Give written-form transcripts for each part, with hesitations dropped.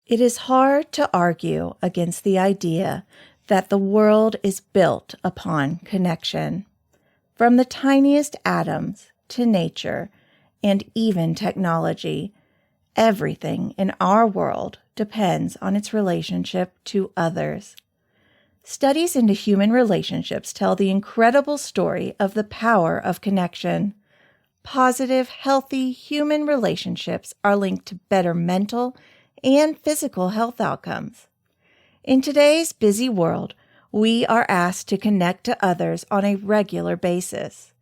It is hard to argue against the idea that the world is built upon connection. From the tiniest atoms to nature and even technology, everything in our world depends on its relationship to others. Studies into human relationships tell the incredible story of the power of connection. Positive, healthy human relationships are linked to better mental and physical health outcomes. In today's busy world, we are asked to connect to others on a regular basis.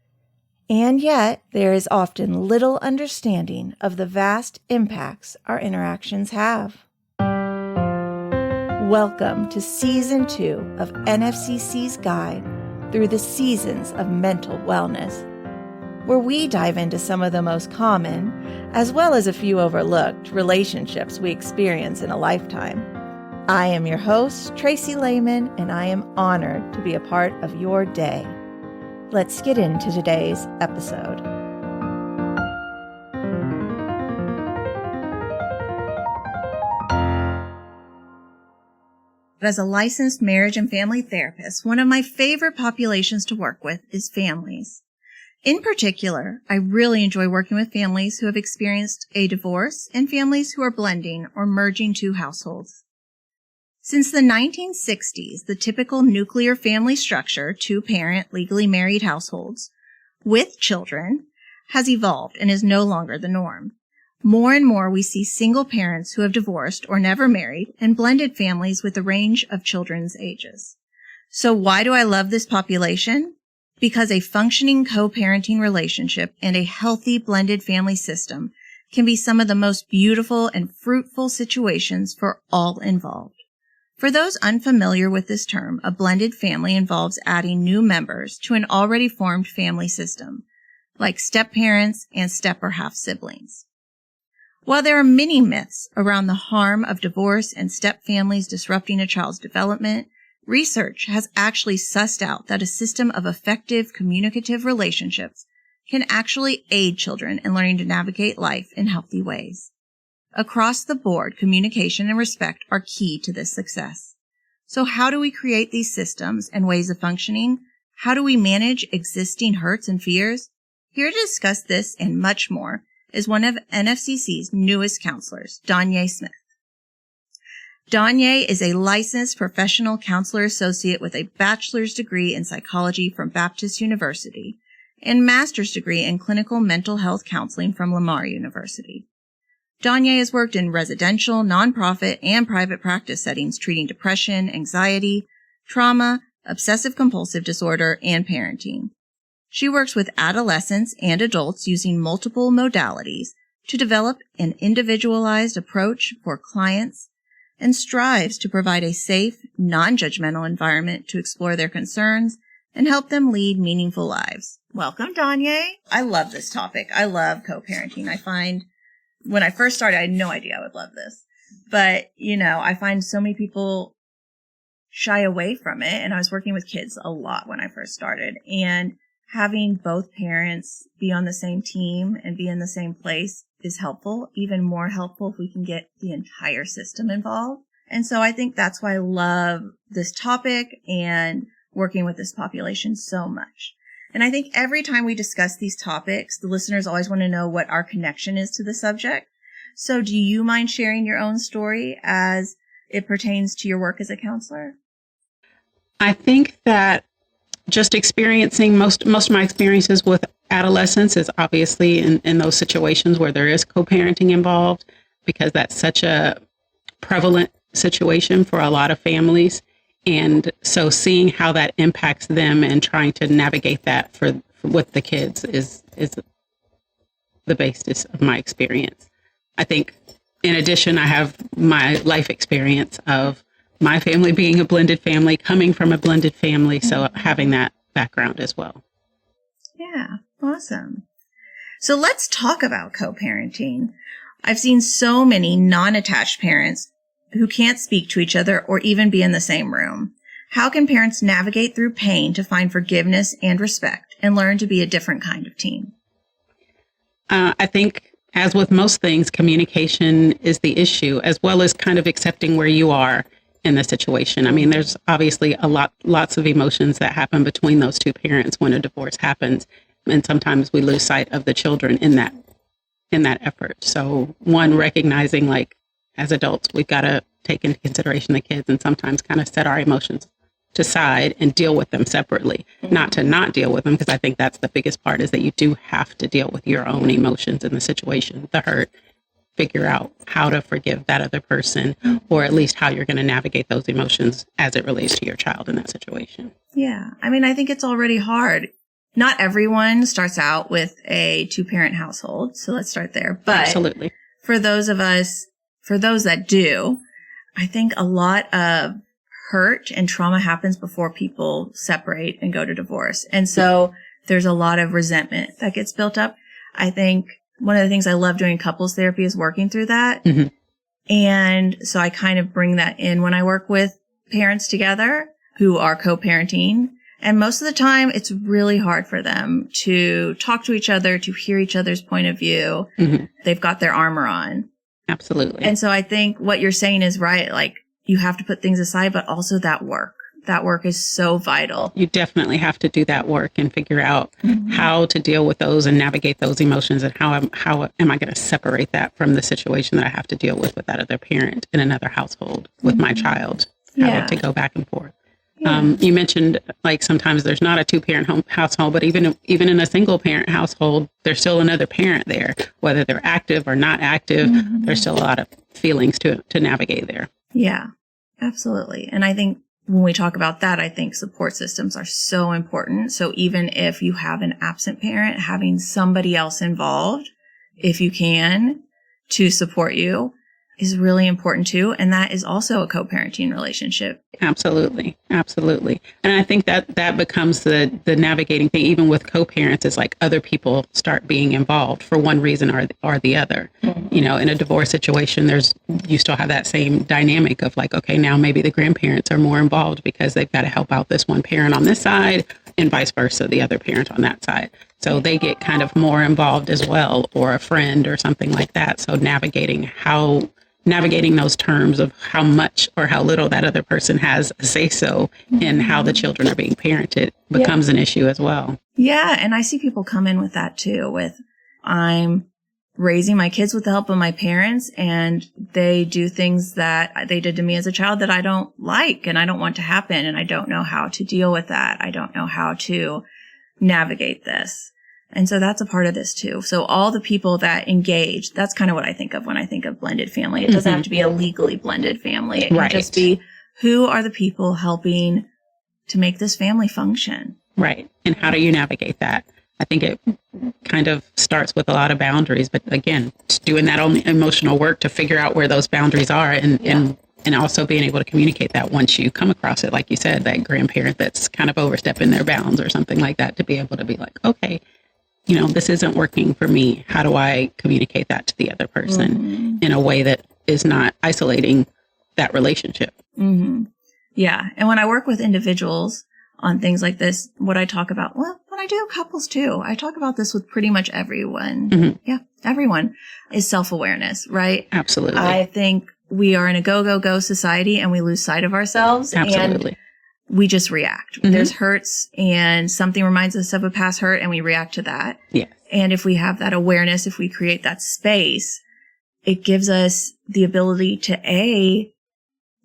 And yet, there is often little understanding of the vast impacts our interactions have. Welcome to Season 2 of NFCC's Guide Through the Seasons of Mental Wellness, where we dive into some of the most common, as well as a few overlooked, relationships we experience in a lifetime. I am your host, Tracy Lehman, and I am honored to be a part of your day. Let's get into today's episode. As a licensed marriage and family therapist, one of my favorite populations to work with is families. In particular, I really enjoy working with families who have experienced a divorce and families who are blending or merging two households. Since the 1960s, the typical nuclear family structure, two-parent, legally married households with children, has evolved and is no longer the norm. More and more, we see single parents who have divorced or never married and blended families with a range of children's ages. So why do I love this population? Because a functioning co-parenting relationship and a healthy blended family system can be some of the most beautiful and fruitful situations for all involved. For those unfamiliar with this term, a blended family involves adding new members to an already formed family system, like step-parents and step or half-siblings. While there are many myths around the harm of divorce and step-families disrupting a child's development, research has actually sussed out that a system of effective communicative relationships can actually aid children in learning to navigate life in healthy ways. Across the board, communication and respect are key to this success. So how do we create these systems and ways of functioning? How do we manage existing hurts and fears? Here to discuss this and much more is one of NFCC's newest counselors, Donyé Smith. Donyé is a licensed professional counselor associate with a bachelor's degree in psychology from Baptist University and master's degree in clinical mental health counseling from Lamar University. Donyé has worked in residential, nonprofit, and private practice settings treating depression, anxiety, trauma, obsessive-compulsive disorder, and parenting. She works with adolescents and adults using multiple modalities to develop an individualized approach for clients and strives to provide a safe, non-judgmental environment to explore their concerns and help them lead meaningful lives. Welcome, Donyé. I love this topic. I love co-parenting. I find when I first started, I had no idea I would love this. But, I find so many people shy away from it. And I was working with kids a lot when I first started. And having both parents be on the same team and be in the same place is helpful, even more helpful if we can get the entire system involved. And so I think that's why I love this topic and working with this population so much. And I think every time we discuss these topics, the listeners always want to know what our connection is to the subject. So do you mind sharing your own story as it pertains to your work as a counselor? I think that just experiencing most of my experiences with adolescents is obviously in those situations where there is co-parenting involved, because that's such a prevalent situation for a lot of families. And so seeing how that impacts them and trying to navigate that for with the kids is the basis of my experience. I think in addition, I have my life experience of my family being a blended family, coming from a blended family. So having that background as well. Yeah, awesome. So let's talk about co-parenting. I've seen so many non-attached parents who can't speak to each other or even be in the same room. How can parents navigate through pain to find forgiveness and respect and learn to be a different kind of team? I think as with most things, communication is the issue, as well as kind of accepting where you are in the situation. I mean, there's obviously lots of emotions that happen between those two parents when a divorce happens. And sometimes we lose sight of the children in that effort. So one, recognizing like as adults, we've got to take into consideration the kids and sometimes kind of set our emotions to side and deal with them separately, not to not deal with them, because I think that's the biggest part, is that you do have to deal with your own emotions in the situation, the hurt, figure out how to forgive that other person, or at least how you're going to navigate those emotions as it relates to your child in that situation. Yeah. I mean, I think it's already hard. Not everyone starts out with a 2-parent household. So let's start there. But absolutely, for those that do, I think a lot of hurt and trauma happens before people separate and go to divorce. And so there's a lot of resentment that gets built up. I think one of the things I love doing couples therapy is working through that. Mm-hmm. And so I kind of bring that in when I work with parents together who are co-parenting. And most of the time, it's really hard for them to talk to each other, to hear each other's point of view. Mm-hmm. They've got their armor on. Absolutely. And so I think what you're saying is right. Like, you have to put things aside, but also that work. That work is so vital. You definitely have to do that work and figure out how to deal with those and navigate those emotions, and how am I going to separate that from the situation that I have to deal with that other parent in another household with my child, having to go back and forth. Yeah. You mentioned like sometimes there's not a 2-parent household, but even in a single parent household, there's still another parent there, whether they're active or not active. Mm-hmm. There's still a lot of feelings to navigate there. Yeah, absolutely. And I think when we talk about that, I think support systems are so important. So even if you have an absent parent, having somebody else involved, if you can, to support you is really important too. And that is also a co-parenting relationship. Absolutely. Absolutely. And I think that becomes the navigating thing, even with co-parents, is like other people start being involved for one reason or the other. Mm-hmm. You know, in a divorce situation, you still have that same dynamic of like, okay, now maybe the grandparents are more involved because they've got to help out this one parent on this side and vice versa, the other parent on that side. So they get kind of more involved as well, or a friend or something like that. So navigating those terms of how much or how little that other person has a say-so in how the children are being parented becomes an issue as well. Yeah. And I see people come in with that too, with I'm raising my kids with the help of my parents, and they do things that they did to me as a child that I don't like and I don't want to happen. And I don't know how to deal with that. I don't know how to navigate this. And so that's a part of this too. So all the people that engage, that's kind of what I think of when I think of blended family. It doesn't have to be a legally blended family. It can just be, who are the people helping to make this family function? Right. And how do you navigate that? I think it kind of starts with a lot of boundaries, but again, doing that own emotional work to figure out where those boundaries are, and also being able to communicate that once you come across it, like you said, that grandparent that's kind of overstepping their bounds or something like that, to be able to be like, okay, you know, this isn't working for me. How do I communicate that to the other person in a way that is not isolating that relationship? Mm-hmm. Yeah. And when I work with individuals on things like this, what I talk about, well, when I do couples too, I talk about this with pretty much everyone. Mm-hmm. Yeah. Everyone is self-awareness, right? Absolutely. I think we are in a go society and we lose sight of ourselves. Absolutely. And we just react. Mm-hmm. There's hurts and something reminds us of a past hurt and we react to that. Yeah. And if we have that awareness, if we create that space, it gives us the ability to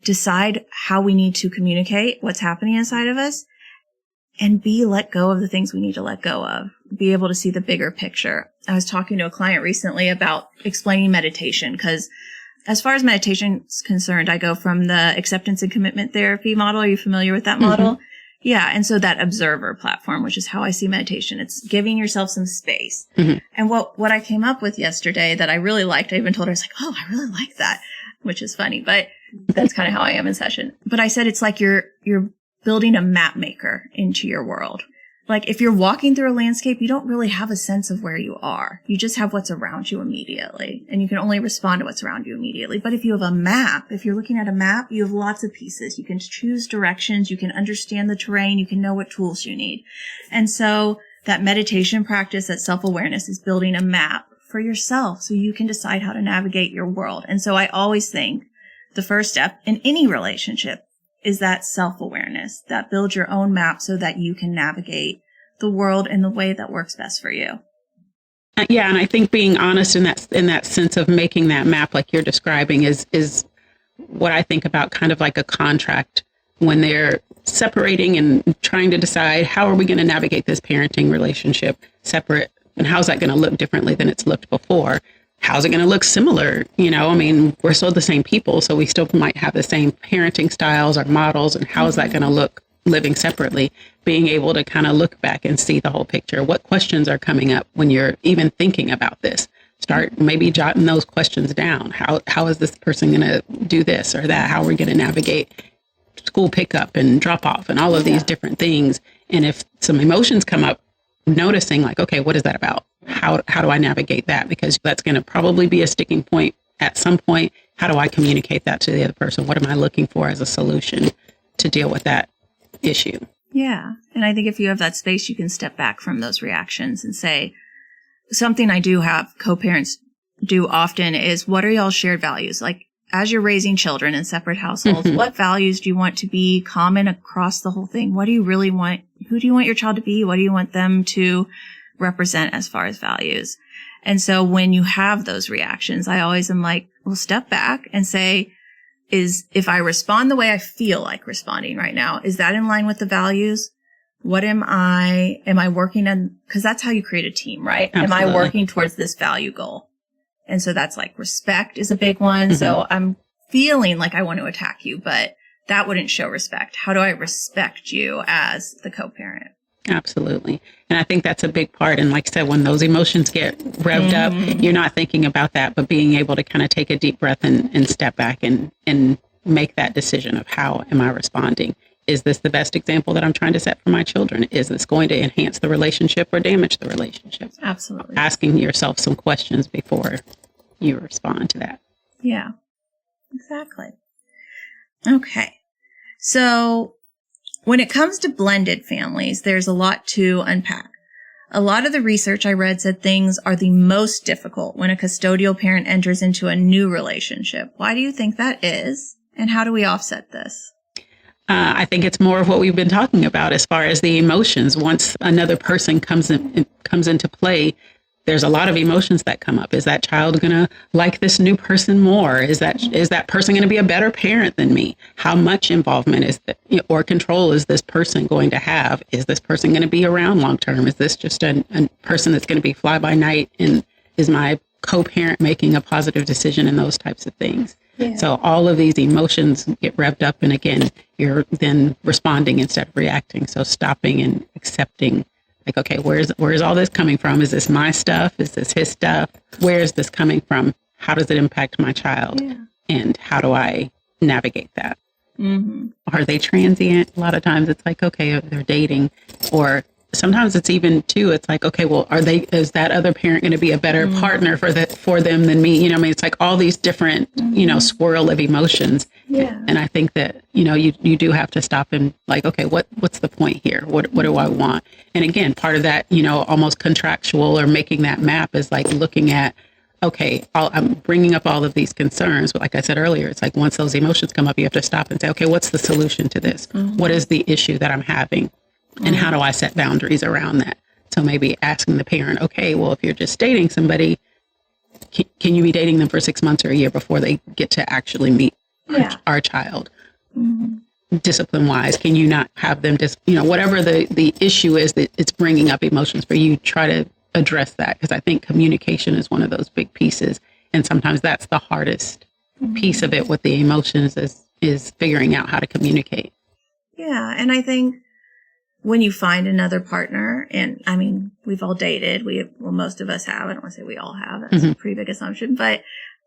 decide how we need to communicate what's happening inside of us, and let go of the things we need to let go of. Be able to see the bigger picture. I was talking to a client recently about explaining meditation, because as far as meditation is concerned, I go from the acceptance and commitment therapy model. Are you familiar with that model? Mm-hmm. Yeah. And so that observer platform, which is how I see meditation, it's giving yourself some space. Mm-hmm. And what I came up with yesterday that I really liked, I even told her, I was like, oh, I really like that, which is funny, but that's kind of how I am in session. But I said, it's like you're building a map maker into your world. Like if you're walking through a landscape, you don't really have a sense of where you are. You just have what's around you immediately, and you can only respond to what's around you immediately. But if you have a map, if you're looking at a map, you have lots of pieces. You can choose directions. You can understand the terrain. You can know what tools you need. And so that meditation practice, that self-awareness, is building a map for yourself so you can decide how to navigate your world. And so I always think the first step in any relationship is that self-awareness, that build your own map so that you can navigate the world in the way that works best for you. Yeah, and I think being honest in that sense of making that map like you're describing is what I think about kind of like a contract when they're separating and trying to decide how are we going to navigate this parenting relationship separate, and how's that going to look differently than it's looked before? How's it going to look similar? I mean, we're still the same people, so we still might have the same parenting styles or models, and how is that going to look living separately? Being able to kind of look back and see the whole picture. What questions are coming up when you're even thinking about this? Start maybe jotting those questions down. How is this person going to do this or that? How are we going to navigate school pickup and drop off and all of these different things? And if some emotions come up, noticing like, okay, what is that about? How do I navigate that? Because that's going to probably be a sticking point at some point. How do I communicate that to the other person? What am I looking for as a solution to deal with that issue? Yeah. And I think if you have that space, you can step back from those reactions and say, something I do have co-parents do often is, what are y'all's shared values? Like, as you're raising children in separate households, what values do you want to be common across the whole thing? What do you really want? Who do you want your child to be? What do you want them to represent as far as values? And so when you have those reactions, I always am like, well, step back and say, if I respond the way I feel like responding right now, is that in line with the values? What am I working on? Because that's how you create a team, right? Absolutely. Am I working towards this value goal? And so that's like respect is a big one. So I'm feeling like I want to attack you, but that wouldn't show respect. How do I respect you as the co-parent? Absolutely. And I think that's a big part. And like I said, when those emotions get revved up, you're not thinking about that, but being able to kind of take a deep breath and step back and make that decision of how am I responding? Is this the best example that I'm trying to set for my children? Is this going to enhance the relationship or damage the relationship? Absolutely. Asking yourself some questions before you respond to that. Yeah, exactly. Okay. So when it comes to blended families, there's a lot to unpack. A lot of the research I read said things are the most difficult when a custodial parent enters into a new relationship. Why do you think that is? And how do we offset this? I think it's more of what we've been talking about as far as the emotions. Once another person comes into play, there's a lot of emotions that come up. Is that child going to like this new person more? Is that person going to be a better parent than me? How much involvement is that, or control is this person going to have? Is this person going to be around long term? Is this just a person that's going to be fly by night? And is my co-parent making a positive decision and those types of things? Yeah. So all of these emotions get revved up. And again, you're then responding instead of reacting. So stopping and accepting, like, okay, where's all this coming from? Is this my stuff? Is this his stuff? Where is this coming from? How does it impact my child? Yeah. And how do I navigate that? Mm-hmm. Are they transient? A lot of times it's like, okay, they're dating, or sometimes it's even too, it's like, okay, well, is that other parent going to be a better partner for them than me? It's like all these different, swirl of emotions. Yeah. And I think that, you do have to stop and like, okay, what's the point here? What do I want? And again, part of that, almost contractual or making that map is like looking at, okay, I'm bringing up all of these concerns. But like I said earlier, it's like once those emotions come up, you have to stop and say, okay, what's the solution to this? Mm-hmm. What is the issue that I'm having? And how do I set boundaries around that? So maybe asking the parent, okay, well, if you're just dating somebody, can you be dating them for 6 months or a year before they get to actually meet our child? Mm-hmm. Discipline-wise, can you not have them whatever the issue is that it's bringing up emotions for you, try to address that. Because I think communication is one of those big pieces. And sometimes that's the hardest piece of it with the emotions is figuring out how to communicate. Yeah. And I think when you find another partner, and I mean, we've all dated, most of us have, I don't want to say we all have, that's a pretty big assumption, but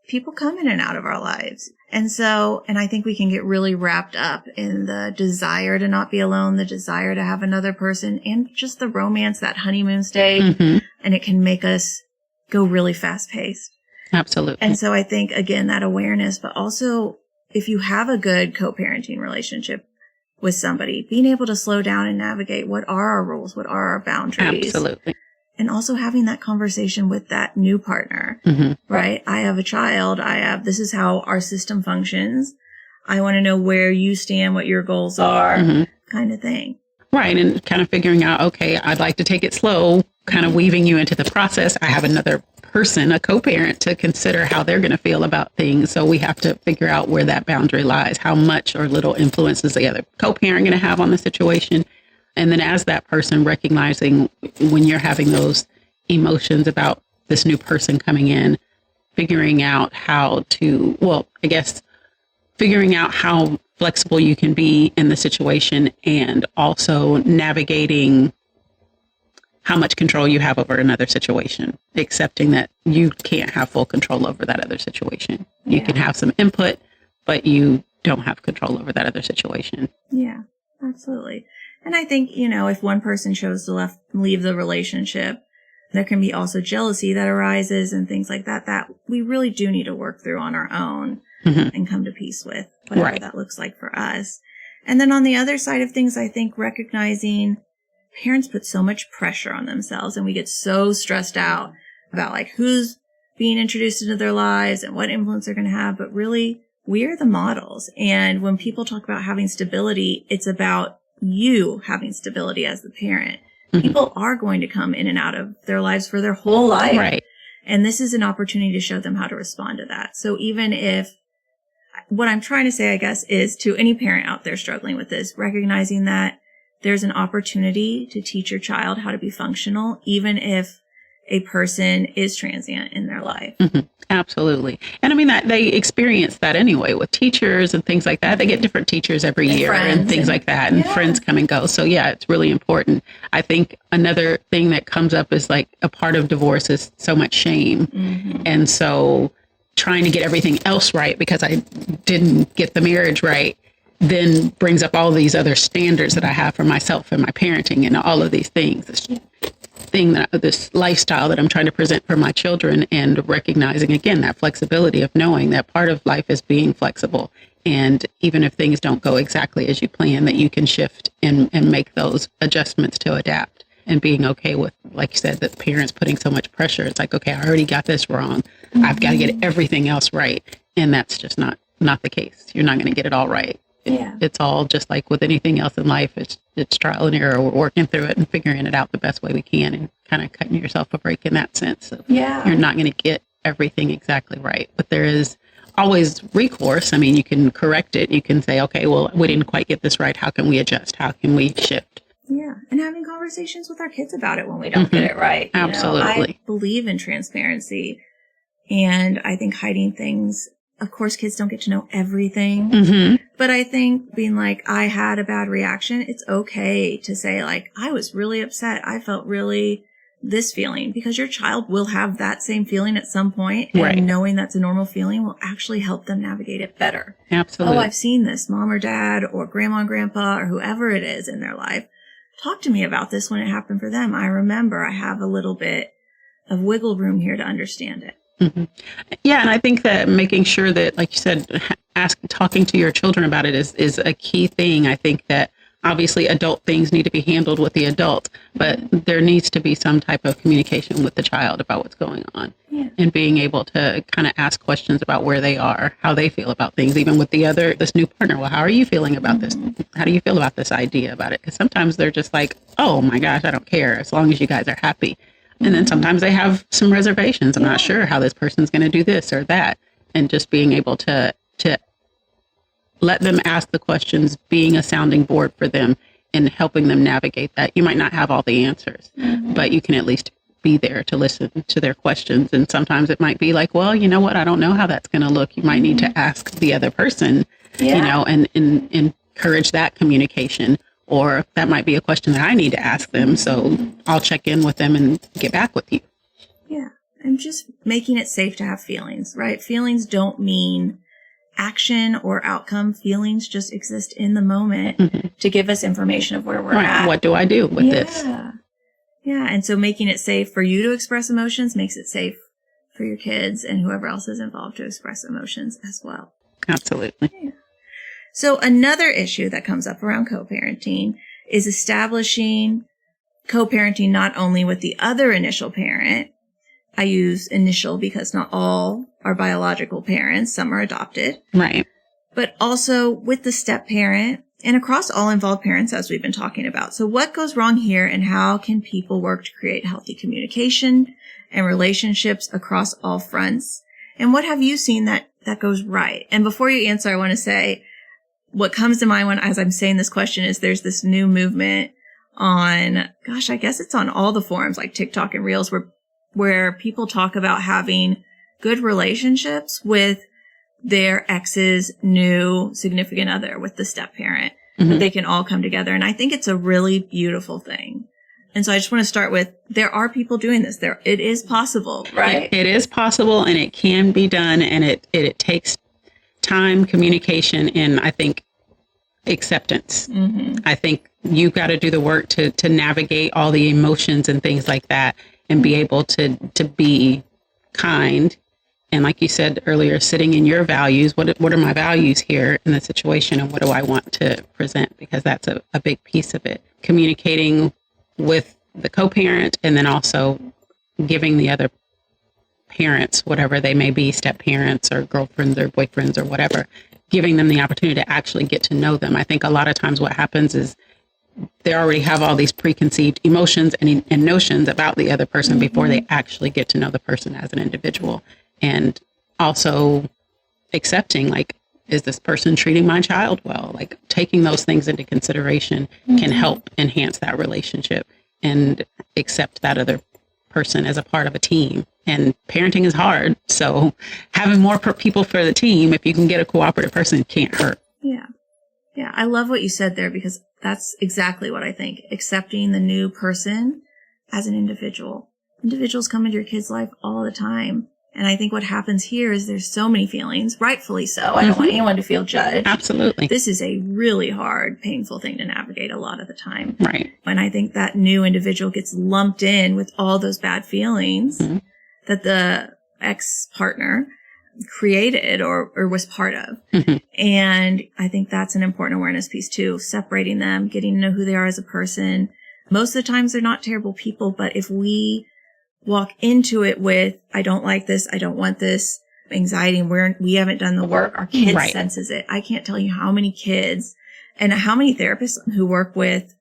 people come in and out of our lives. And I think we can get really wrapped up in the desire to not be alone, the desire to have another person, and just the romance, that honeymoon stage. Mm-hmm. And it can make us go really fast paced. Absolutely. And so I think, again, that awareness, but also if you have a good co-parenting relationship with somebody, being able to slow down and navigate what are our rules, what are our boundaries. Absolutely. and also having that conversation with that new partner, right? I have a child. This is how our system functions. I want to know where you stand, what your goals are, kind of thing. Right. And kind of figuring out, okay, I'd like to take it slow, kind of weaving you into the process. I have another person, a co-parent, to consider how they're going to feel about things. So we have to figure out where that boundary lies. How much or little influence is the other co-parent going to have on the situation? And then as that person, recognizing when you're having those emotions about this new person coming in, figuring out how to, figuring out how flexible you can be in the situation, and also navigating how much control you have over another situation, accepting that you can't have full control over that other situation. You can have some input, but you don't have control over that other situation. Yeah, absolutely. And I think, if one person chose to leave the relationship, there can be also jealousy that arises and things like that we really do need to work through on our own and come to peace with, whatever that looks like for us. And then on the other side of things, I think recognizing parents put so much pressure on themselves, and we get so stressed out about who's being introduced into their lives and what influence they're going to have. But really, we are the models. And when people talk about having stability, it's about you having stability as the parent. People are going to come in and out of their lives for their whole life. Right. And this is an opportunity to show them how to respond to that. So even if what I'm trying to say, I guess, is to any parent out there struggling with this, recognizing that there's an opportunity to teach your child how to be functional, even if a person is transient in their life. Absolutely. And I mean, that they experience that anyway with teachers and things like that. They get different teachers every year and things like that, and friends come and go. So yeah, it's really important. I think another thing that comes up is a part of divorce is so much shame. And so trying to get everything else right because I didn't get the marriage right then brings up all these other standards that I have for myself and my parenting and all of these things. This lifestyle that I'm trying to present for my children, and recognizing again that flexibility of knowing that part of life is being flexible. And even if things don't go exactly as you plan, that you can shift and make those adjustments to adapt, and being okay with, like you said, that parents putting so much pressure. It's okay, I already got this wrong. I've got to get everything else right. And that's just not the case. You're not going to get it all right. It's all just like with anything else in life. It's trial and error. We're working through it and figuring it out the best way we can, and kind of cutting yourself a break in that sense. So you're not going to get everything exactly right, but there is always recourse. I mean, you can correct it. You can say, okay, well, we didn't quite get this right. How can we adjust? How can we shift? Yeah. And having conversations with our kids about it when we don't get it right. Absolutely. I believe in transparency, and I think hiding things. Of course, kids don't get to know everything, but I think being I had a bad reaction, it's okay to say I was really upset. I felt really this feeling, because your child will have that same feeling at some point, and knowing that's a normal feeling will actually help them navigate it better. Absolutely. Oh, I've seen this, mom or dad or grandma and grandpa or whoever it is in their life. Talk to me about this when it happened for them. I remember I have a little bit of wiggle room here to understand it. Yeah, and I think that making sure that, like you said, talking to your children about it is a key thing. I think that obviously adult things need to be handled with the adult, but there needs to be some type of communication with the child about what's going on, and being able to kind of ask questions about where they are, how they feel about things, even with this new partner. Well, how are you feeling about this? How do you feel about this idea about it? Because sometimes they're just oh my gosh, I don't care as long as you guys are happy. And then sometimes they have some reservations. I'm not sure how this person's going to do this or that. And just being able to let them ask the questions, being a sounding board for them and helping them navigate that. You might not have all the answers, but you can at least be there to listen to their questions. And sometimes it might be well, you know what? I don't know how that's going to look. You might need to ask the other person, and encourage that communication. Or that might be a question that I need to ask them. So I'll check in with them and get back with you. Yeah. And just making it safe to have feelings, right? Feelings don't mean action or outcome. Feelings just exist in the moment to give us information of where we're at. What do I do with this? Yeah. And so making it safe for you to express emotions makes it safe for your kids and whoever else is involved to express emotions as well. Absolutely. Yeah. So another issue that comes up around co-parenting is establishing co-parenting not only with the other initial parent. I use initial because not all are biological parents. Some are adopted. Right. But also with the step parent and across all involved parents, as we've been talking about. So what goes wrong here, and how can people work to create healthy communication and relationships across all fronts? And what have you seen that goes right? And before you answer, I want to say what comes to mind as I'm saying this question is there's this new movement on, gosh, I guess it's on all the forums like TikTok and Reels where people talk about having good relationships with their ex's new significant other, with the step parent, that they can all come together. And I think it's a really beautiful thing. And so I just want to start with, there are people doing this. It is possible, right? It is possible, and it can be done, and it takes time, communication, and I think acceptance. I think you've got to do the work to navigate all the emotions and things like that, and be able to be kind. And like you said earlier, sitting in your values, what are my values here in the situation, and what do I want to present? Because that's a big piece of it. Communicating with the co-parent, and then also giving the other parents, whatever they may be, step parents or girlfriends or boyfriends or whatever, giving them the opportunity to actually get to know them. I think a lot of times what happens is they already have all these preconceived emotions and notions about the other person before they actually get to know the person as an individual. And also accepting, like, is this person treating my child well? Like, taking those things into consideration can help enhance that relationship and accept that other person as a part of a team. And parenting is hard. So having more people for the team, if you can get a cooperative person, can't hurt. Yeah. Yeah. I love what you said there, because that's exactly what I think. Accepting the new person as an individual. Individuals come into your kid's life all the time. And I think what happens here is there's so many feelings, rightfully so. I don't want anyone to feel judged. Absolutely. This is a really hard, painful thing to navigate a lot of the time. Right. And I think that new individual gets lumped in with all those bad feelings that the ex-partner created or was part of. And I think that's an important awareness piece too, separating them, getting to know who they are as a person. Most of the times they're not terrible people, but if we walk into it with, I don't like this, I don't want this, anxiety, and we haven't done the work, our kid senses it. I can't tell you how many kids and how many therapists who work with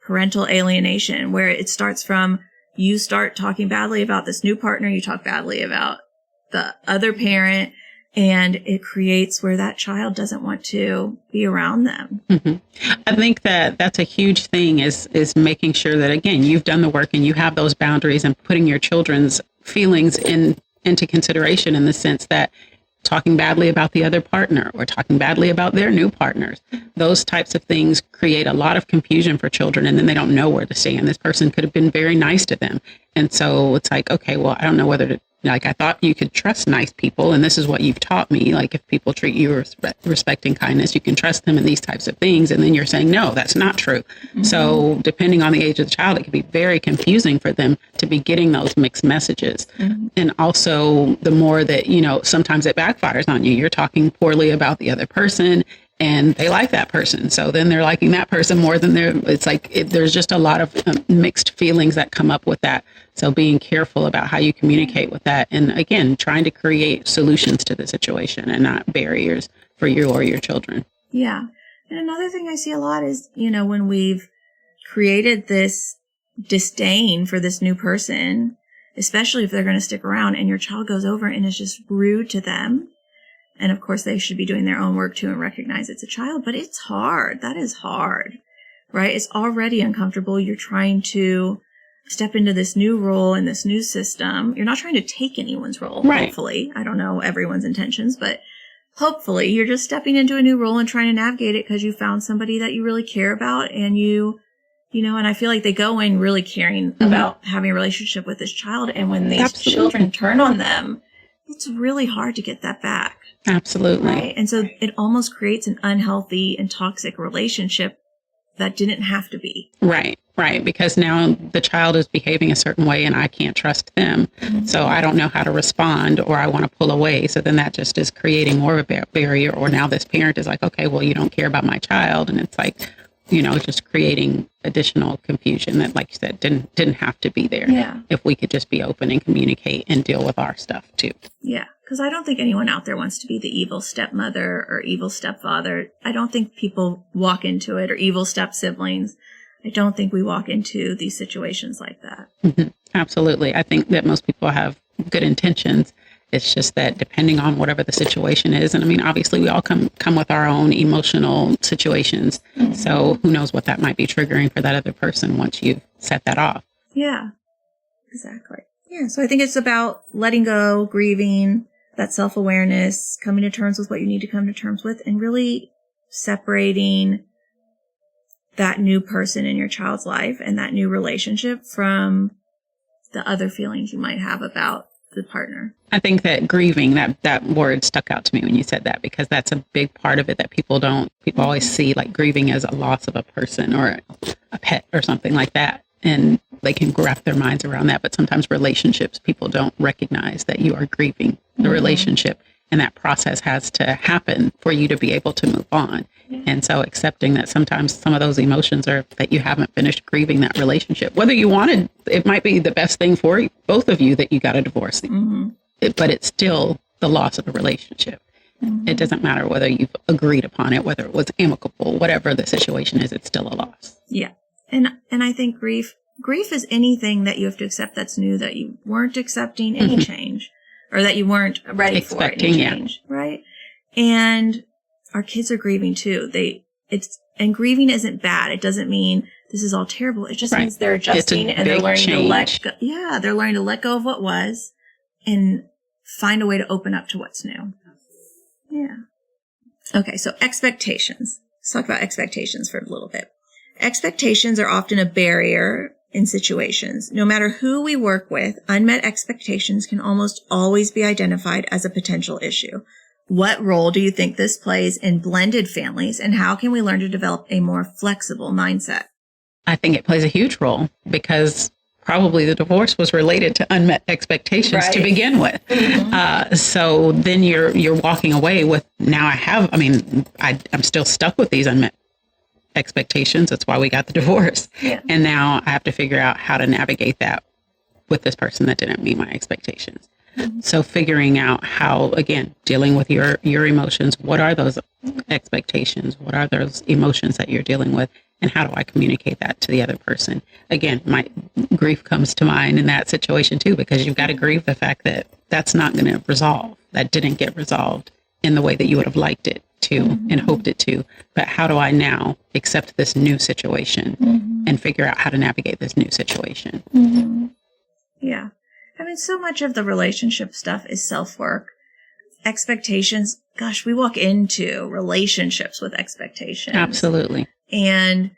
parental alienation, where it starts from, you start talking badly about this new partner, you talk badly about the other parent, and it creates where that child doesn't want to be around them. I think that's a huge thing is making sure that, again, you've done the work and you have those boundaries, and putting your children's feelings into consideration, in the sense that talking badly about the other partner or talking badly about their new partners, those types of things create a lot of confusion for children, and then they don't know where to stand. This person could have been very nice to them. And so it's like, okay, well, I don't know whether to, like, I thought you could trust nice people, and this is what you've taught me. Like, if people treat you with respect and kindness, you can trust them in these types of things. And then you're saying, no, that's not true. So depending on the age of the child, it can be very confusing for them to be getting those mixed messages. And also, the more that, sometimes it backfires on you. You're talking poorly about the other person, and they like that person. So then they're liking that person more than there's just a lot of mixed feelings that come up with that. So being careful about how you communicate with that. And again, trying to create solutions to the situation and not barriers for you or your children. Yeah. And another thing I see a lot is, when we've created this disdain for this new person, especially if they're going to stick around, and your child goes over and is just rude to them. And of course, they should be doing their own work too and recognize it's a child, but it's hard. That is hard, right? It's already uncomfortable. You're trying to step into this new role in this new system. You're not trying to take anyone's role, hopefully. I don't know everyone's intentions, but hopefully you're just stepping into a new role and trying to navigate it because you found somebody that you really care about, and and I feel like they go in really caring about having a relationship with this child. And when these children turn on them, it's really hard to get that back. Absolutely. Right. And so it almost creates an unhealthy and toxic relationship that didn't have to be. Right. Because now the child is behaving a certain way and I can't trust them. So I don't know how to respond, or I want to pull away. So then that just is creating more of a barrier. Or now this parent is like, okay, well, you don't care about my child. And it's like, just creating additional confusion that, like you said, didn't have to be there. Yeah. If we could just be open and communicate and deal with our stuff too. Yeah. Because I don't think anyone out there wants to be the evil stepmother or evil stepfather. I don't think people walk into it, or evil step siblings. I don't think we walk into these situations like that. Mm-hmm. Absolutely. I think that most people have good intentions. It's just that depending on whatever the situation is, and I mean, obviously we all come with our own emotional situations. Mm-hmm. So who knows what that might be triggering for that other person once you've set that off. Yeah, exactly. Yeah. So I think it's about letting go, grieving, that self-awareness, coming to terms with what you need to come to terms with, and really separating that new person in your child's life and that new relationship from the other feelings you might have about the partner. I think that grieving, that word stuck out to me when you said that, because that's a big part of it that people always see like grieving as a loss of a person or a pet or something like that. And they can wrap their minds around that. But sometimes relationships, people don't recognize that you are grieving the relationship. And that process has to happen for you to be able to move on. And so accepting that sometimes some of those emotions are that you haven't finished grieving that relationship. Whether you wanted, it might be the best thing for both of you that you got a divorce. But it's still the loss of a relationship. It doesn't matter whether you've agreed upon it, whether it was amicable, whatever the situation is, it's still a loss. Yeah. And I think grief is anything that you have to accept that's new, that you weren't accepting any change, or that you weren't ready for any change, right? And our kids are grieving too. And grieving isn't bad. It doesn't mean this is all terrible. It just means they're adjusting and they're learning to let go. Yeah, they're learning to let go of what was and find a way to open up to what's new. Yeah. Okay, so expectations. Let's talk about expectations for a little bit. Expectations are often a barrier in situations. No matter who we work with, unmet expectations can almost always be identified as a potential issue. What role do you think this plays in blended families, and how can we learn to develop a more flexible mindset? I think it plays a huge role, because probably the divorce was related to unmet expectations to begin with. So then you're walking away with, now I'm still stuck with these unmet expectations. That's why we got the divorce. Yeah. And now I have to figure out how to navigate that with this person that didn't meet my expectations. So figuring out how, again, dealing with your emotions, what are those expectations? What are those emotions that you're dealing with? And how do I communicate that to the other person? Again, my grief comes to mind in that situation too, because you've got to grieve the fact that that's not going to resolve. That didn't get resolved in the way that you would have liked it to and hoped it to. But how do I now accept this new situation and figure out how to navigate this new situation? Yeah. I mean, so much of the relationship stuff is self-work. Expectations, gosh, we walk into relationships with expectations. Absolutely. And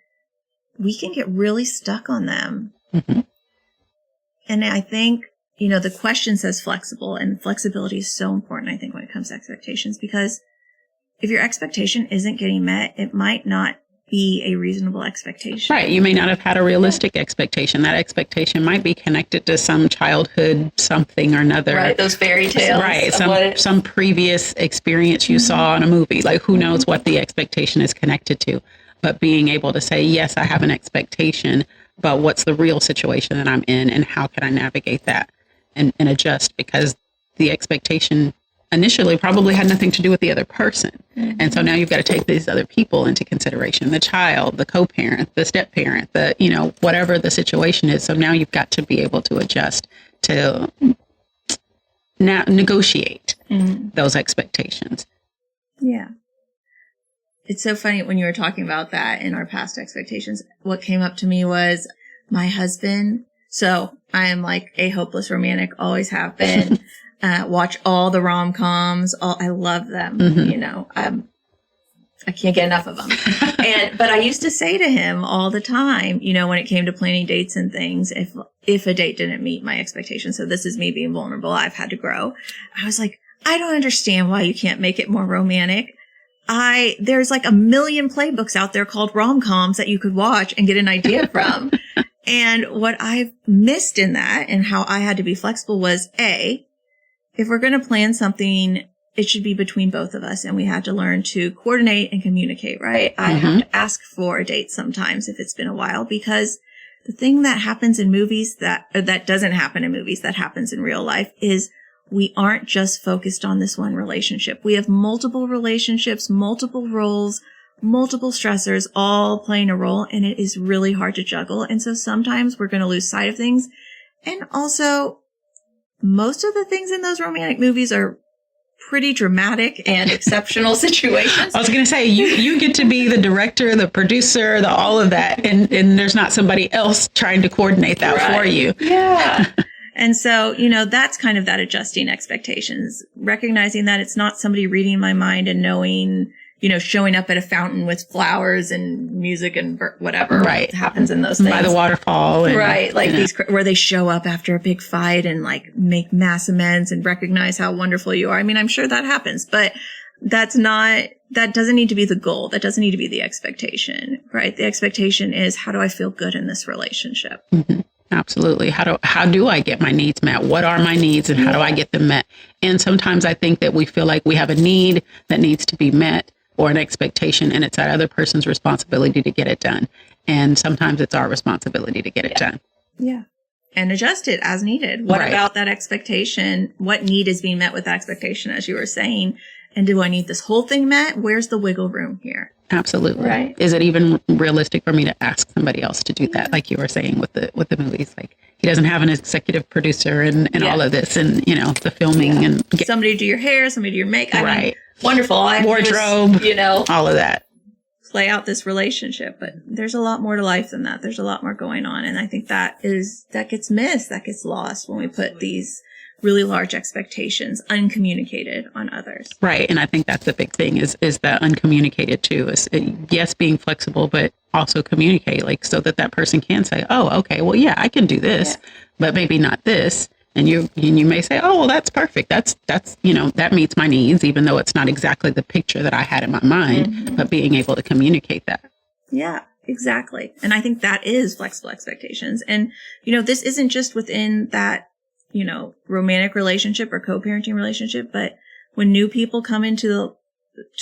we can get really stuck on them. And I think, the question says flexible, and flexibility is so important, I think, when it comes to expectations, because if your expectation isn't getting met, it might not be a reasonable expectation. Right. You may not have had a realistic expectation. That expectation might be connected to some childhood something or another. Right. Those fairy tales. Right. Some previous experience you saw in a movie. Like, who knows what the expectation is connected to. But being able to say, yes, I have an expectation, but what's the real situation that I'm in, and how can I navigate that and adjust? Because the expectation initially probably had nothing to do with the other person. And so now you've got to take these other people into consideration, the child, the co-parent, the step-parent, whatever the situation is. So now you've got to be able to adjust to now negotiate those expectations. Yeah. It's so funny when you were talking about that in our past expectations. What came up to me was my husband. So I am like a hopeless romantic, always have been. Watch all the rom-coms. I love them. I can't get enough of them. But I used to say to him all the time, when it came to planning dates and things, if a date didn't meet my expectations, so this is me being vulnerable, I've had to grow. I was like, I don't understand why you can't make it more romantic. There's like a million playbooks out there called rom-coms that you could watch and get an idea from. And what I've missed in that and how I had to be flexible was if we're going to plan something it should be between both of us. And we had to learn to coordinate and communicate, right? I have to ask for a date sometimes if it's been a while, because the thing that happens in movies that doesn't happen in movies, that happens in real life, is we aren't just focused on this one relationship. We have multiple relationships, multiple roles, multiple stressors all playing a role, and it is really hard to juggle. And so sometimes we're going to lose sight of things. And also, most of the things in those romantic movies are pretty dramatic and exceptional situations. I was going to say, you get to be the director, the producer, the all of that, and there's not somebody else trying to coordinate that for you. Yeah. And so, that's kind of that adjusting expectations, recognizing that it's not somebody reading my mind and knowing, showing up at a fountain with flowers and music and whatever happens in those things. By the waterfall. And, these where they show up after a big fight and make mass amends and recognize how wonderful you are. I mean, I'm sure that happens, but that doesn't need to be the goal. That doesn't need to be the expectation, right? The expectation is, how do I feel good in this relationship? Mm-hmm. Absolutely. How do I get my needs met? What are my needs and how do I get them met? And sometimes I think that we feel like we have a need that needs to be met or an expectation, and it's that other person's responsibility to get it done. And sometimes it's our responsibility to get it done. Yeah. And adjust it as needed. What about that expectation? What need is being met with that expectation, as you were saying? And do I need this whole thing met? Where's the wiggle room here? Absolutely. Right. Is it even realistic for me to ask somebody else to do that? Like you were saying with the movies, like he doesn't have an executive producer and all of this and, the filming and somebody do your hair, somebody do your makeup. Right. I mean, wonderful. Wardrobe, all of that. Play out this relationship, but there's a lot more to life than that. There's a lot more going on. And I think that gets missed, that gets lost when we put these really large expectations uncommunicated on others. Right. And I think that's the big thing is that uncommunicated too is yes, being flexible, but also communicate so that person can say, oh, okay, well, yeah, I can do this, but maybe not this. And you may say, oh, well, that's perfect. That's, that meets my needs, even though it's not exactly the picture that I had in my mind, but being able to communicate that. Yeah, exactly. And I think that is flexible expectations. And, this isn't just within that, romantic relationship or co-parenting relationship, but when new people come into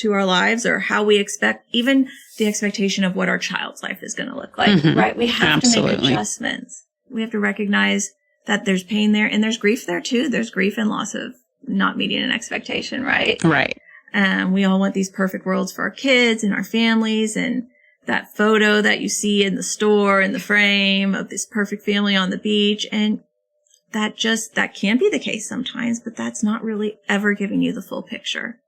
our lives, or how we expect, even the expectation of what our child's life is going to look like, right? We have to make adjustments. We have to recognize that there's pain there and there's grief there too. There's grief and loss of not meeting an expectation, right? Right. We all want these perfect worlds for our kids and our families, and that photo that you see in the store in the frame of this perfect family on the beach. And that can be the case sometimes, but that's not really ever giving you the full picture.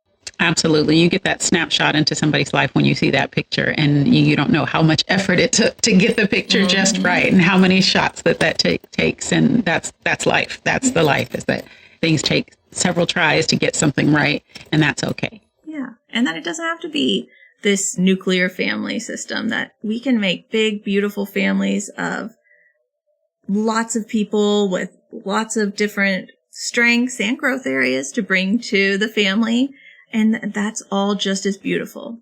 Absolutely. You get that snapshot into somebody's life when you see that picture, and you don't know how much effort it took to get the picture just right, and how many shots that takes. And that's life. That's the life, is that things take several tries to get something right, and that's okay. Yeah. And that it doesn't have to be this nuclear family system, that we can make big, beautiful families of lots of people with lots of different strengths and growth areas to bring to the family. And that's all just as beautiful.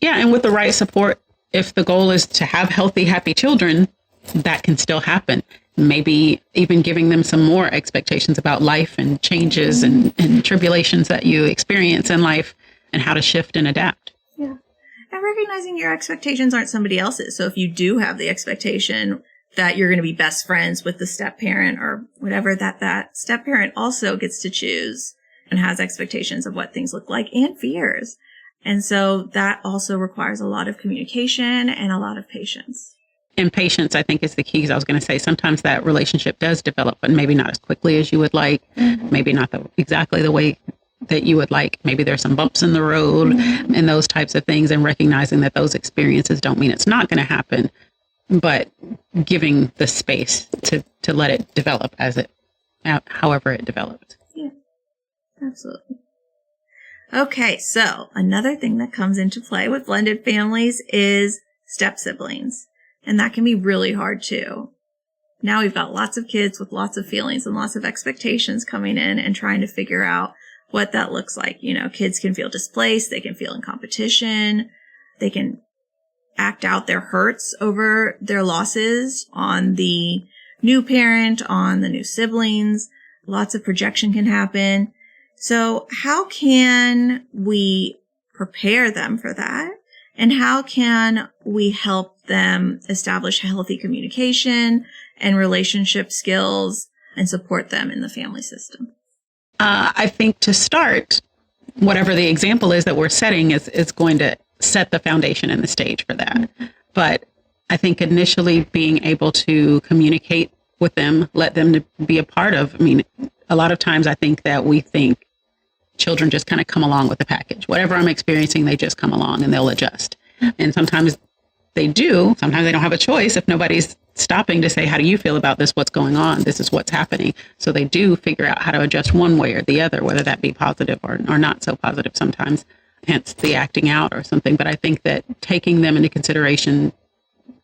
Yeah. And with the right support, if the goal is to have healthy, happy children, that can still happen. Maybe even giving them some more expectations about life and changes and tribulations that you experience in life, and how to shift and adapt. Yeah. And recognizing your expectations aren't somebody else's. So if you do have the expectation that you're going to be best friends with the step parent or whatever, that step parent also gets to choose and has expectations of what things look like and fears. And so that also requires a lot of communication and a lot of patience. And patience, I think, is the key. I was going to say, sometimes that relationship does develop, but maybe not as quickly as you would like, maybe not exactly the way that you would like. Maybe there's some bumps in the road and those types of things, and recognizing that those experiences don't mean it's not going to happen, but giving the space to let it develop however it developed. Yeah, absolutely. Okay, so another thing that comes into play with blended families is step siblings. And that can be really hard too. Now we've got lots of kids with lots of feelings and lots of expectations coming in and trying to figure out what that looks like. Kids can feel displaced. They can feel in competition. They can act out their hurts over their losses on the new parent, on the new siblings. Lots of projection can happen. So how can we prepare them for that? And how can we help them establish healthy communication and relationship skills and support them in the family system? I think to start, whatever the example is that we're setting is going to set the foundation and the stage for that. But I think initially being able to communicate with them, let them to be a part of, I mean, a lot of times I think that we think children just kind of come along with the package. Whatever I'm experiencing, they just come along and they'll adjust. And sometimes they do. Sometimes they don't have a choice if nobody's stopping to say, how do you feel about this? What's going on? This is what's happening. So they do figure out how to adjust one way or the other, whether that be positive or not so positive sometimes, hence the acting out or something. But I think that taking them into consideration,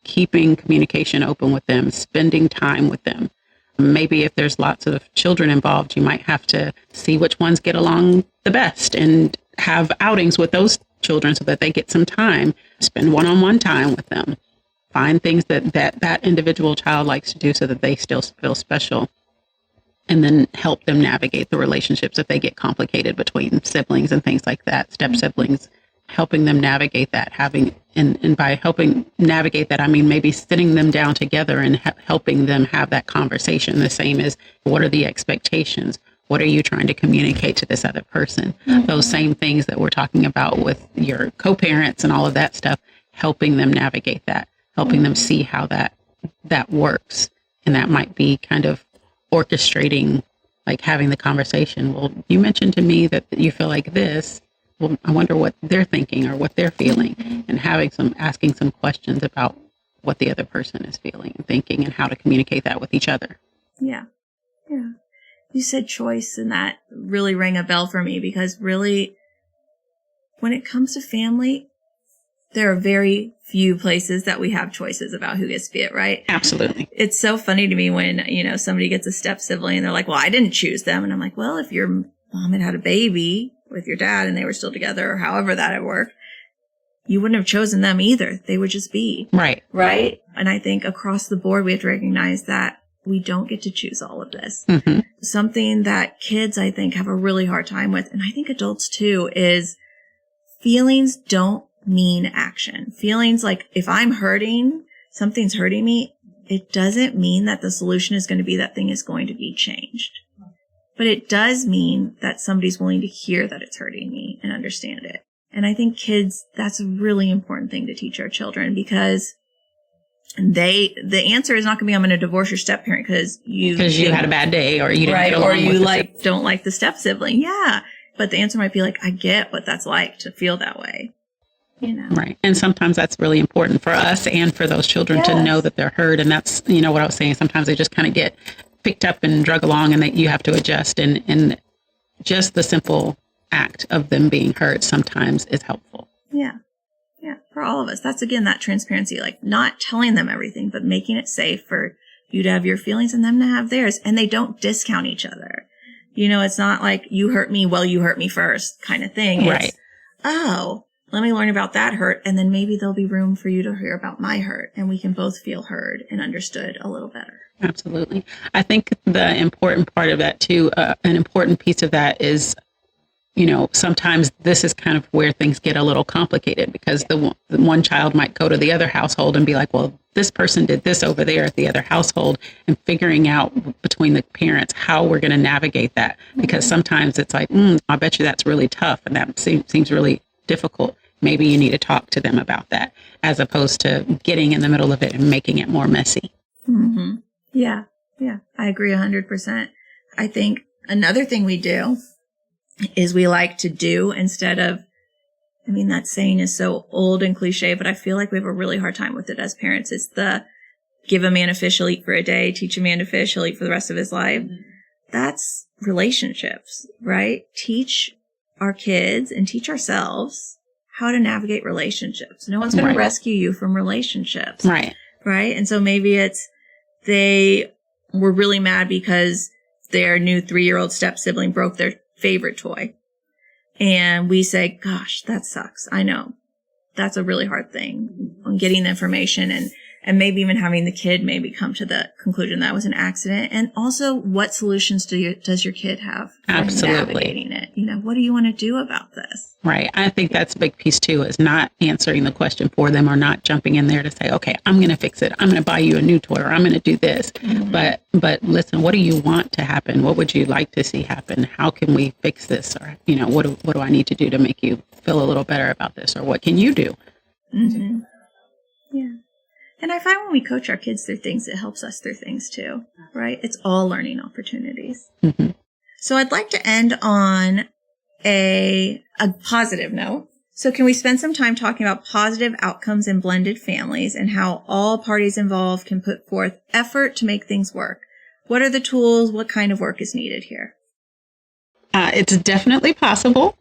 keeping communication open with them, spending time with them. Maybe if there's lots of children involved, you might have to see which ones get along the best and have outings with those children so that they get some time, spend one-on-one time with them, find things that individual child likes to do so that they still feel special, and then help them navigate the relationships if they get complicated between siblings and things like that, step siblings, helping them navigate that, and by helping navigate that, I mean, maybe sitting them down together and helping them have that conversation. The same as, what are the expectations? What are you trying to communicate to this other person? Mm-hmm. Those same things that we're talking about with your co-parents and all of that stuff, helping them navigate that, helping them see how that works. And that might be kind of orchestrating, like having the conversation. Well, you mentioned to me that you feel like this. Well, I wonder what they're thinking or what they're feeling, and asking some questions about what the other person is feeling and thinking and how to communicate that with each other. Yeah. Yeah. You said choice, and that really rang a bell for me, because really, when it comes to family, there are very few places that we have choices about who gets to be it, right? Absolutely. It's so funny to me when, somebody gets a step sibling and they're like, well, I didn't choose them. And I'm like, well, if your mom had a baby with your dad and they were still together, or however that would work, you wouldn't have chosen them either. They would just be. Right. Right. And I think across the board, we have to recognize that we don't get to choose all of this. Mm-hmm. Something that kids, I think, have a really hard time with, and I think adults too, is feelings don't mean action. Feelings like, if I'm hurting, something's hurting me, it doesn't mean that the solution is going to be that thing is going to be changed. But it does mean that somebody's willing to hear that it's hurting me and understand it. And I think kids, that's a really important thing to teach our children, because the answer is not going to be, I'm going to divorce your step parent because you had a bad day, or you didn't get along, or you don't like the step sibling. Yeah. But the answer might be like, I get what that's like to feel that way. Right. And sometimes that's really important for us and for those children to know that they're heard. And that's, what I was saying. Sometimes they just kind of get picked up and drug along, and that you have to adjust. And just the simple act of them being heard sometimes is helpful. Yeah. Yeah. For all of us. That's, again, that transparency, like not telling them everything, but making it safe for you to have your feelings and them to have theirs. And they don't discount each other. It's not like you hurt me, well, you hurt me first kind of thing. Right. It's, oh, let me learn about that hurt. And then maybe there'll be room for you to hear about my hurt, and we can both feel heard and understood a little better. Absolutely. I think the important part of that too, an important piece of that is, sometimes this is kind of where things get a little complicated, because the one child might go to the other household and be like, well, this person did this over there at the other household, and figuring out between the parents how we're going to navigate that. Because sometimes it's like, I bet you that's really tough, and that seems really difficult. Maybe you need to talk to them about that, as opposed to getting in the middle of it and making it more messy. Mm-hmm. Yeah. Yeah. I agree 100%. I think another thing we do is we like to do instead of, that saying is so old and cliche, but I feel like we have a really hard time with it as parents. It's the give a man a fish, he'll eat for a day, teach a man to fish, he'll eat for the rest of his life. That's relationships, right? Teach our kids and teach ourselves how to navigate relationships. No one's going to rescue you from relationships. Right. Right. And so maybe it's they were really mad because their new 3-year-old step sibling broke their favorite toy. And we say, gosh, that sucks. I know. That's a really hard thing on getting the information and maybe even having the kid maybe come to the conclusion that was an accident. And also, what solutions does your kid have for Absolutely. navigating it? What do you want to do about this? Right. I think that's a big piece too, is not answering the question for them or not jumping in there to say, okay, I'm going to fix it. I'm going to buy you a new toy, or I'm going to do this. Mm-hmm. But listen, what do you want to happen? What would you like to see happen? How can we fix this? Or, what do I need to do to make you feel a little better about this? Or what can you do? Mm-hmm. Yeah. And I find when we coach our kids through things, it helps us through things too, right? It's all learning opportunities. Mm-hmm. So I'd like to end on a positive note. So can we spend some time talking about positive outcomes in blended families and how all parties involved can put forth effort to make things work? What are the tools? What kind of work is needed here? It's definitely possible.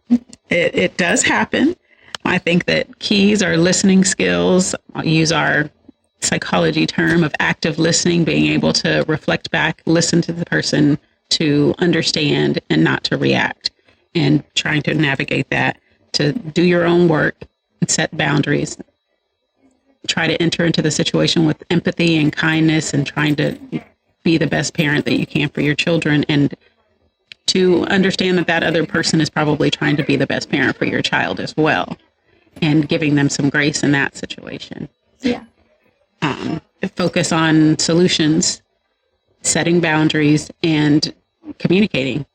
It does happen. I think that keys are listening skills. I'll use our psychology term of active listening, being able to reflect back, listen to the person, to understand and not to react, and trying to navigate that, to do your own work and set boundaries. Try to enter into the situation with empathy and kindness and trying to be the best parent that you can for your children, and to understand that other person is probably trying to be the best parent for your child as well, and giving them some grace in that situation. Yeah. Focus on solutions, setting boundaries, and communicating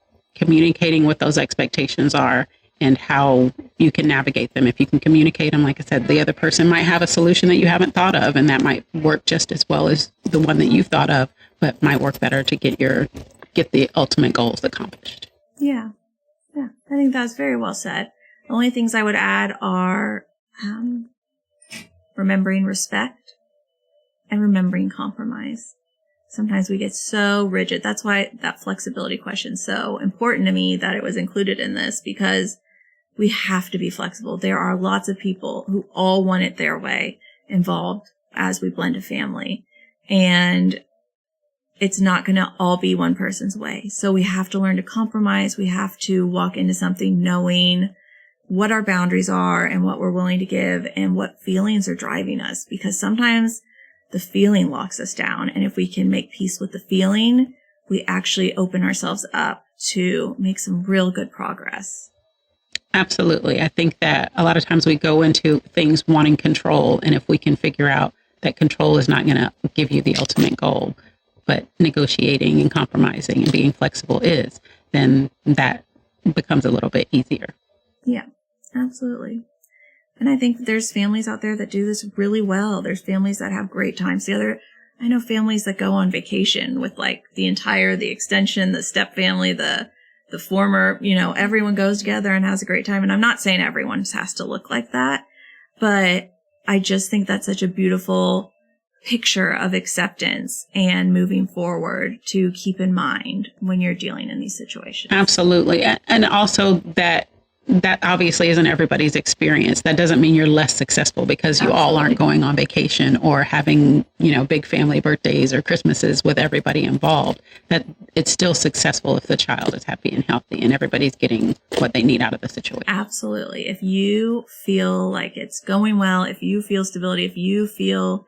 what those expectations are and how you can navigate them. If you can communicate them, like I said, the other person might have a solution that you haven't thought of, and that might work just as well as the one that you've thought of, but might work better to get the ultimate goals accomplished. Yeah. I think that's very well said. The only things I would add are remembering respect and remembering compromise. Sometimes we get so rigid. That's why that flexibility question is so important to me, that it was included in this, because we have to be flexible. There are lots of people who all want it their way involved as we blend a family, and it's not going to all be one person's way. So we have to learn to compromise. We have to walk into something knowing what our boundaries are and what we're willing to give and what feelings are driving us, because sometimes the feeling locks us down. And if we can make peace with the feeling, we actually open ourselves up to make some real good progress. Absolutely. I think that a lot of times we go into things wanting control. And if we can figure out that control is not going to give you the ultimate goal, but negotiating and compromising and being flexible is, then that becomes a little bit easier. Yeah, absolutely. And I think there's families out there that do this really well. There's families that have great times together. I know families that go on vacation with like the extension, the step family, the former, everyone goes together and has a great time. And I'm not saying everyone has to look like that, but I just think that's such a beautiful picture of acceptance and moving forward to keep in mind when you're dealing in these situations. Absolutely. And also that obviously isn't everybody's experience. That doesn't mean you're less successful because you all aren't going on vacation or having, big family birthdays or Christmases with everybody involved. That it's still successful if the child is happy and healthy and everybody's getting what they need out of the situation. Absolutely. If you feel like it's going well, if you feel stability, if you feel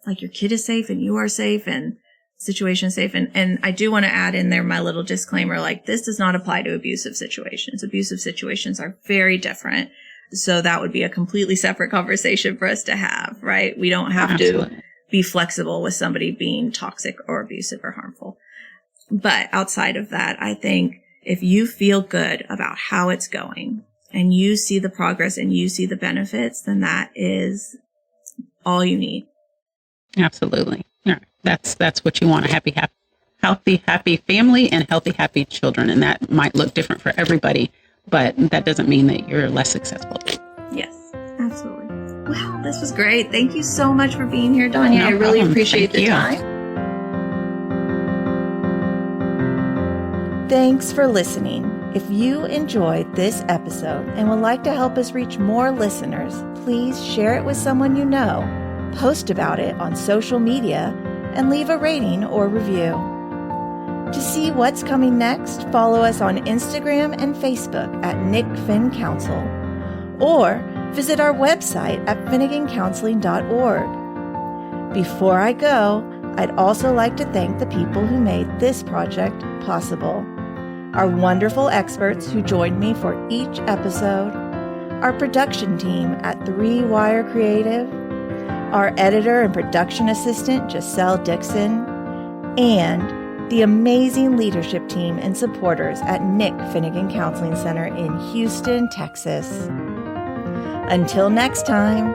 like your kid is safe and you are safe and situation safe. And I do want to add in there my little disclaimer, like this does not apply to abusive situations. Abusive situations are very different. So that would be a completely separate conversation for us to have, right? We don't have to be flexible with somebody being toxic or abusive or harmful. But outside of that, I think if you feel good about how it's going and you see the progress and you see the benefits, then that is all you need. Absolutely. Yeah. That's what you want, a healthy, happy family and healthy, happy children. And that might look different for everybody, but that doesn't mean that you're less successful. Yes, absolutely. Wow, this was great. Thank you so much for being here, Donyé. I really appreciate the time. Thanks for listening. If you enjoyed this episode and would like to help us reach more listeners, please share it with someone you know, post about it on social media, and leave a rating or review. To see what's coming next, follow us on Instagram and Facebook at Nick Finn Counsel, or visit our website at finnegancounseling.org. Before I go, I'd also like to thank the people who made this project possible. Our wonderful experts who joined me for each episode, our production team at 3 Wire Creative, our editor and production assistant, Jacel Dickson, and the amazing leadership team and supporters at Nick Finnegan Counseling Center in Houston, Texas. Until next time,